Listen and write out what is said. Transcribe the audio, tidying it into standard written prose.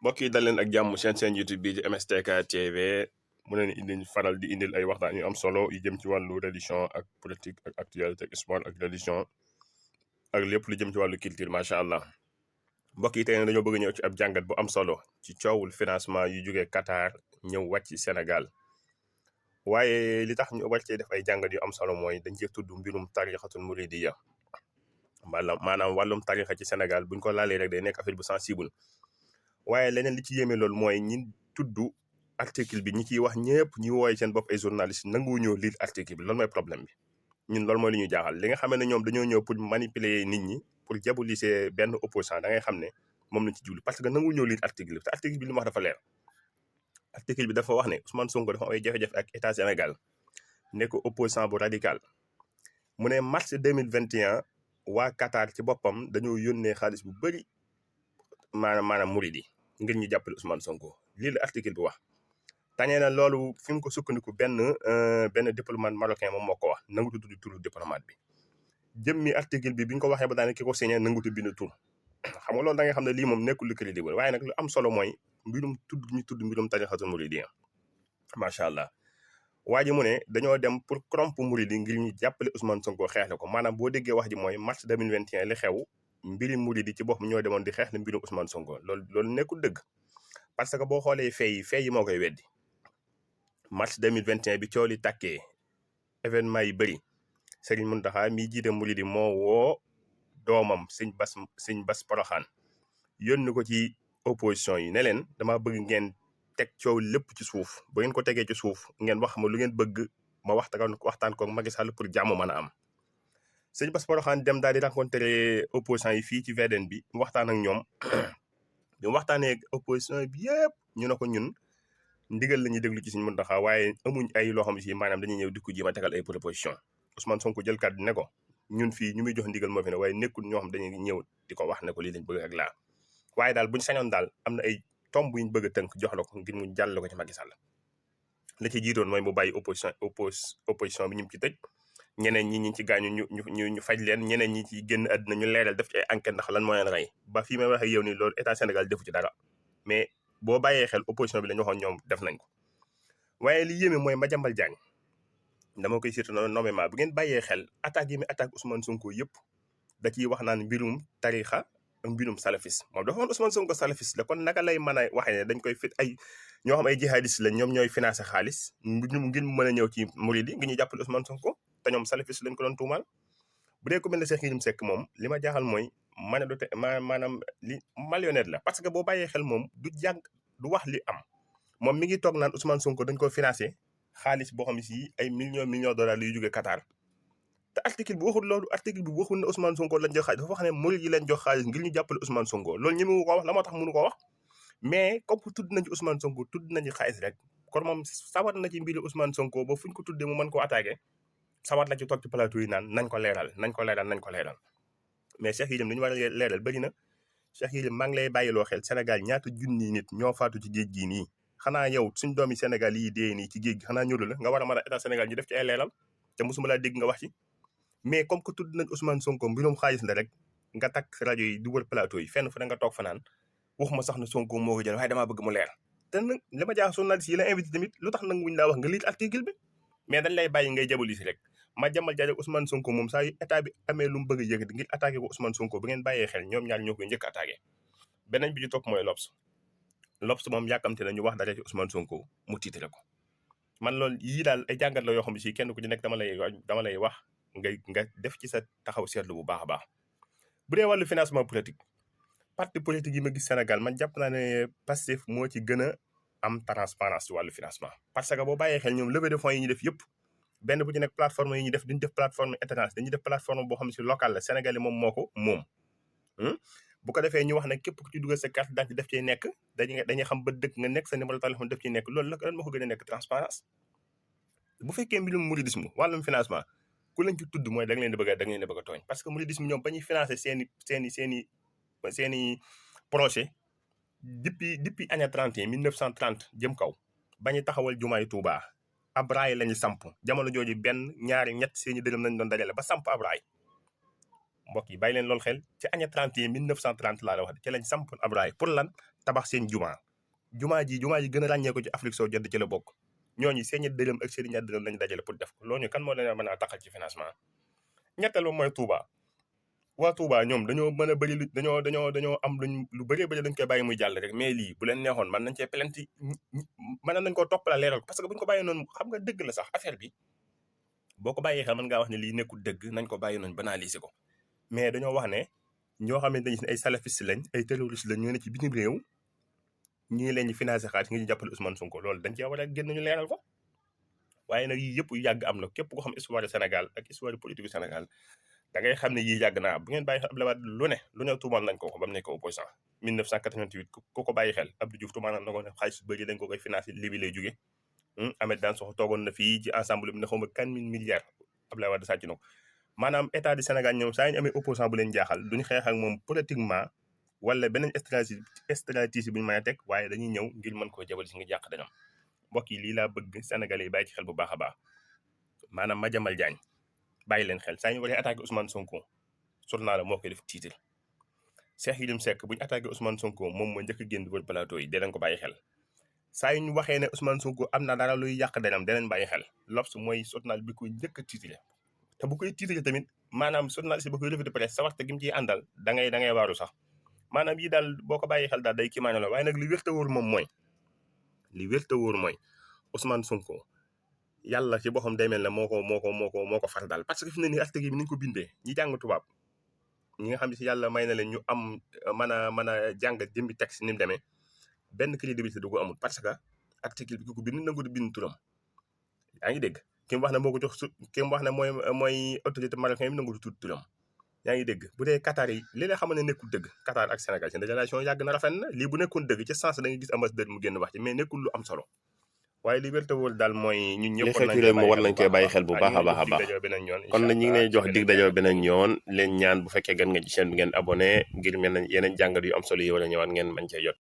mbokk yi dal leen ak jàmm seen YouTube bii di MSTK TV mu leen indi faral di indil ay waxtaan yu am solo yu jëm ci wàllu religion ak politique ak actualité ak sport ak religion ak lépp lu jëm ci wàllu culture macha allah. mbokk yi tey nag dañoo bëgg ñëw ci ab jàngat bu am solo ci coowul financement yu jógee Qatar ñëw wàcc Sénégal waaye li tax ñu war cee def ay jàngat yu am solo mooy dañ cee tudd mbirum tarixatul muridiya maanaam wàllum tarixa ci Sénégal buñ ko laalee rek day nekk affaire bu sensible. waaye leneen li ci yéeme loolu mooy ñi tudd article bi ñi ciy wax ñëpp ñi wooye seen bopp ay journaliste nangu ñëw lire article bi loolu mooy problème bi ñun loolu mooy li ñu jaaxal li nga xam ne ñoom dañoo ñëw pour manipuler nit ñi pour diaboliser benn opposant da ngay xam ne moom lañ ci jublu parce que nangu ñëw lire article bi te article bi li mu wax dafa leer. article bi dafa wax ne Ousmane Sonko dafa am ay jafe-jafe ak état Sénégal nekk opposant bu radical mu ne mars 2021 waa Qatar ci boppam dañoo yónnee xaalis bu bëri maanaam muridi ngir ñu jàppale Ousmane Sonko lii la article bi wax. tañee na loolu fi mu ko sukkandiku benn diplomate marocain moom moo ko wax nangutu tudd turu diplomate bi. jëmmi article bi ñu ko waxee ba daanaka ki ko signé nangutu bind tur xam nga loolu da nga xam ne lii moom nekkul lu crédible waaye nag lu am solo mooy mbirum tudd mbirum tarixatul muridi macha allah. waa ji mu ne dañoo dem pour corrompre muridi ngir ñu jàppale Ousmane Sonko xeexle ko maanaam boo déggee wax ji mooy mars 2021 li xew. mbiri muridi ci boppam ñoo demoon di xeex na mbirum Ousmane Sonko loolu nekkul dëgg parce que boo xoolee fee yi moo koy weddi mars 2021 bi coow li tàkkee événement yi bëri Serigne Mountakha mi jiite muridi moo woo doomam sëñ Bass Porokhane yónni ko ci opposition yi ne leen dama bëgg ngeen teg coow lépp ci suuf bu ngeen ko tegee ci suuf ngeen wax ma lu ngeen bëgg ma waxtaan ko Macky Sall pour jàmm mën a am. sëñ Bass Porokhane dem daal di rencontré opposition yi fii ci VDN bi mu waxtaan ak ñoom bi mu waxtaanee ak opposition bi yëpp ñu ne ko ñun ndigal la ñuy déglu ci sëñ Mountakha waaye amuñ ay loo xam si maanaam dañuy ñëw dikku ji ma tegal ay proposition Ousmane Sonko jël kàddu ne ko ñun fii ñu muy jox ndigal moo fi ne waaye nekkul ñoo xam dañuy ñëw di ko wax ne ko lii lañ bëgg ak laa waaye daal buñ sañoon daal am na ay tomb yuñ bëgg a tënk jox la ko ngir mu jàll ko ci Macky Sall la ci jiitoon mooy mu bàyyi opposition bi ñu ci tëj ñeneen ñi ci gaañu ñu faj leen ñeneen ñi ci génn àddina ñu leeral def ci ay enquête ndax lan moo leen rey ba fii may wax ak yow nii loolu état Sénégal defu ci dara mais boo bàyyee xel opposition bi la ñu waxoon ñoom def nañ ko. waaye li yéeme mooy Madiambal Diagne dama koy surtout nommément bu ngeen bàyyee xel attaques yi muy attaque Ousmane Sonko yëpp da ciy wax naan mbirum tarixa ak mbirum salafis moom dafa woon Ousmane Sonko salafis la kon naka lay mën a waxee ne dañ koy fit ay ñoo xam ay jihadiste lañ ñoom ñooy financé xaalis ngir mën a ñëw ci muridi ngir ñu jàppale Ousmane Sonko te ñoom salafis lañ ko doon tuumaal. bu dee ko mel ne Cheikh Yérim Seck moom li ma jaaxal mooy maanaam li marionnette la parce que boo bàyyee xel moom du wax li am moom mi ngi toog naan Ousmane Sonko dañ ko financé xaalis boo xam ne si ay millions dollars yu jógee Qatar te article bi waxul loolu article bi waxul ne Ousmane Sonko lañ jox xaalis dafa wax ne murid yi lañ jox xaalis ngir ñu jàppale Ousmane Sonko loolu ñi mu ko wax la moo tax mënu ko wax mais comme tudd nañ ci Ousmane Sonko tudd nañu xaalis rek kon moom sawar na ci mbiri Ousmane Sonko ba fuñ ko tuddee mu mën koo attaqué sawar la ci toog ci plateau yi naan nañ ko leeral mais Cheikh Yérim li ñu war a leeral bëri na Cheikh Yérim maa ngi lay bàyyiloo xel Sénégal ñaata junni nit ñoo faatu ci géej gii nii xanaa yow suñ doomi Sénégal yi dee nii ci géej gi xanaa ñëru la nga war a mën a état Sénégal ñu def ci ay leeral te mosuma laa dégg nga wax ci mais comme que tudd nañ Ousmane Sonko mbirum xaalis la rek nga takk rajo yi di wër plateau yi fenn fu ne nga toog fa naan waxuma sax na Sonko moo ko jël waaye damaa bëgg mu leer te nag li ma jaax journaliste yi la invité tamit lu tax nanguwuñ laa wax nga lire article bi mais dañ lay bàyyi ngay jabalisi rek Madiambal Diagne Ousmane Sonko moom saa yu état bi amee lu mu bëgg a yëkkati ngir attaqué ko Ousmane Sonko bu ngeen bàyyee xel ñoom ñaar ñoo koy njëkk attaqué beneen bi ci topp mooy L'Obs moom yàkkamte na ñu wax dara ci Ousmane Sonko mu tiitre ko man loolu yii daal ay jàngat la yoo xam ne si kenn ku ci nekk dama lay wax nga def ci sa taxaw seetlu bu baax a baax. bu dee wàllu financement politique parti politique yi ma gis Sénégal man jàpp naa ne Pastef moo ci gën a am transparence ci wàllu financement parce que boo bàyyee xel ñoom levée de fonds yi ñu def yëpp benn bu ci nekk plateforme yi ñu def duñu def plateforme étranger dañuy def plateforme boo xam ne si local la Sénégal yi moom moo ko moom. bu ko defee ñu wax ne képp ku ci dugal sa carte d'identité def ciy nekk dañuy xam ba dëkk nga nekk sa numéro téléphone def ciy nekk loolu la lan moo ko gën a nekk transparence bu fekkee mbirum mouridisme wàllum financement ku lañ ci tudd mooy da nga leen di bëgg a tooñ parce que mouridisme ñoom ba ñuy financé seeni projet depuis année 31 1930 jëm kaw ba ñu taxawal jumaay Touba ab raay lañu samp jamono jooju benn ñaari ñett seeni dërëm lañ doon dajale ba samp ab raay mbokk yi bàyyi leen loolu xel ci année 31 1930 laa la wax ci lañ samp ab raay pour lan tabax seen jumaa ji gën a ràññee ko ci Afrique soo jant ci la bokk ñooñu seen dërëm ak seen ñaar dërëm lañu dajale pour def ko loolu kan moo leen mën a taxal ci financement. ñetteel ba mooy Touba waa Touba ñoom dañoo mën a bëri dañoo am lu bëree bëri dañ koy bàyyi muy jàll rek mais lii bu leen neexoon mën nañ cee plainte mën nañ koo toppala leeral ko parce que bu ñu ko bàyyi noonu xam nga dëgg la sax affaire bi boo ko bàyyee xel mën ngaa wax ne lii nekkul dëgg nañ ko bàyyi noonu banaliser ko mais dañoo wax ne ñoo xam ne dañu ne ay salafiste lañ ay terroriste lañ ñoo ne ci bitim réew ñii leen di financé xaalis ngi ñu jàppale Ousmane Sonko loolu dañ cee war a génn ñu leeral ko waaye nag yii yëpp yu yàgg am na képp ko xam histoire Sénégal ak histoire politique du Sénégal da ngay xam ne yii yàgg naa bu ngeen bàyyi xel Abdoulaye Wade lu ne tuumal nañ ko ba mu nekk opposant 1988 ku ko bàyyi xel Abdou Diouf tuumal na ko ne xaalis bëri dañ ko koy financé Libi lay jóge Ahmed Dansokho toogoon na fii ci ensemble bi ne xaw ma 4 000 milliards Abdoulaye Wade sàcc na ko maanaam état du Sénégal ñoom saa ñu amee opposant bu leen jaaxal duñu xeex ak moom politiquement wala beneen stratégie bu ñu mën a teg waaye dañuy ñëw ngir mën koo jabal si nga jàq dañam mbokk yi lii laa bëgg Sénégalais yi bàyyi ci xel bu baax a baax maanaam Madiambal Diagne bàyyi leen xel saa ñu waree attaqué Ousmane Sonko journal la moo koy def titre Cheikh Yérim Seck bu ñu attaqué Ousmane Sonko moom moo njëkk a génn wër plateau yi danañ ko bàyyi xel saa yu ñu waxee ne Ousmane Sonko am na dara luy yàq dañam danañ bàyyi xel L'Obs mooy journal bi koy njëkk a titre te bu koy titre tamit maanaam journaliste ba koy revue de presse sa waxte gi mu ciy àndal da ngay waaru sax maanaam yi daal boo ko bàyyi xel daal day kiimaane la waaye nag li wér te wóor moom mooy Ousmane Sonko yàlla ci boppam day mel ne moo ko far daal parce que fi mu ne nii article bi ni ñu ko bindee ñi jàng tubaab ñi nga xam ne si yàlla may na leen ñu am mën a jàng jëmbi texte ni mu demee benn crédibilité du ko amul parce que article bi ku bind nangu di bind turam yaa ngi dégg ki mu wax ne moo ko jox ki mu wax ne mooy autorité marocain bi nangu di tudd turam yaa ngi dégg bu dee Qatar yi li nga xam ne nekkul dëgg Qatar ak Sénégal seen relation yàgg na rafet na lii bu nekkoon dëgg ci sens da nga gis ambassadeur mu génn wax ci mais nekkul lu am solo waaye li wér te wóor daal mooy ñun ñëpp war nañ koy bàyyi xel bu baax a baax a baax kon na ñu ngi lay jox dig dajoo beneen yoon leen ñaan bu fekkee gën nga ci chaîne bi ngeen abonné ngir mel na yeneen jàngat yu am solo yi wala ñëwaat ngeen mañ cee jot